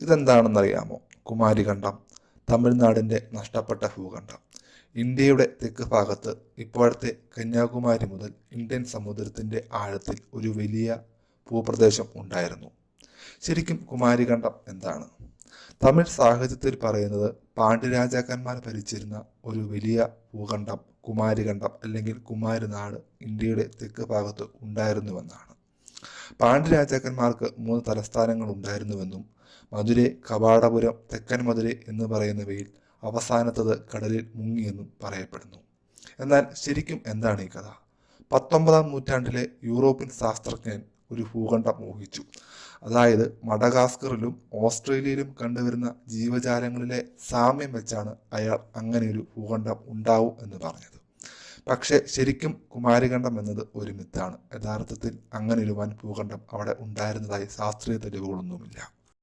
ഇതെന്താണെന്നറിയാമോ? കുമാരിഖണ്ഡം, തമിഴ്നാടിൻ്റെ നഷ്ടപ്പെട്ട ഭൂഖണ്ഡം. ഇന്ത്യയുടെ തെക്ക് ഭാഗത്ത് ഇപ്പോഴത്തെ കന്യാകുമാരി മുതൽ ഇന്ത്യൻ സമുദ്രത്തിൻ്റെ ആഴത്തിൽ ഒരു വലിയ ഭൂപ്രദേശം ഉണ്ടായിരുന്നു. ശരിക്കും കുമാരിഖണ്ഡം എന്താണ്? തമിഴ് സാഹിത്യത്തിൽ പറയുന്നത് പാണ്ഡ്യരാജാക്കന്മാർ ഭരിച്ചിരുന്ന ഒരു വലിയ ഭൂഖണ്ഡം കുമാരിഖണ്ഡം അല്ലെങ്കിൽ കുമാരനാട് ഇന്ത്യയുടെ തെക്ക് ഭാഗത്ത് ഉണ്ടായിരുന്നുവെന്നാണ്. പാണ്ഡ്യരാജാക്കന്മാർക്ക് 3 തലസ്ഥാനങ്ങൾ ഉണ്ടായിരുന്നുവെന്നും മധുരൈ, കവാടപുരം, തെക്കൻ മധുരൈ എന്ന് പറയുന്നവയിൽ അവസാനത്തത് കടലിൽ മുങ്ങിയെന്നും പറയപ്പെടുന്നു. എന്നാൽ ശരിക്കും എന്താണ് ഈ കഥ? 19-ാം നൂറ്റാണ്ടിലെ യൂറോപ്യൻ ശാസ്ത്രജ്ഞൻ ഒരു ഭൂഖണ്ഡം ഊഹിച്ചു. അതായത് മഡഗാസ്കറിലും ഓസ്ട്രേലിയയിലും കണ്ടുവരുന്ന ജീവജാലങ്ങളിലെ സാമ്യം വെച്ചാണ് അയാൾ അങ്ങനെയൊരു ഭൂഖണ്ഡം ഉണ്ടാവും എന്ന് പറഞ്ഞത്. പക്ഷേ ശരിക്കും കുമാരിഖണ്ഡം എന്നത് ഒരു മിത്താണ്. യഥാർത്ഥത്തിൽ അങ്ങനെ ഒരു വൻ ഭൂഖണ്ഡം അവിടെ ഉണ്ടായിരുന്നതായി ശാസ്ത്രീയ തെളിവുകളൊന്നുമില്ല.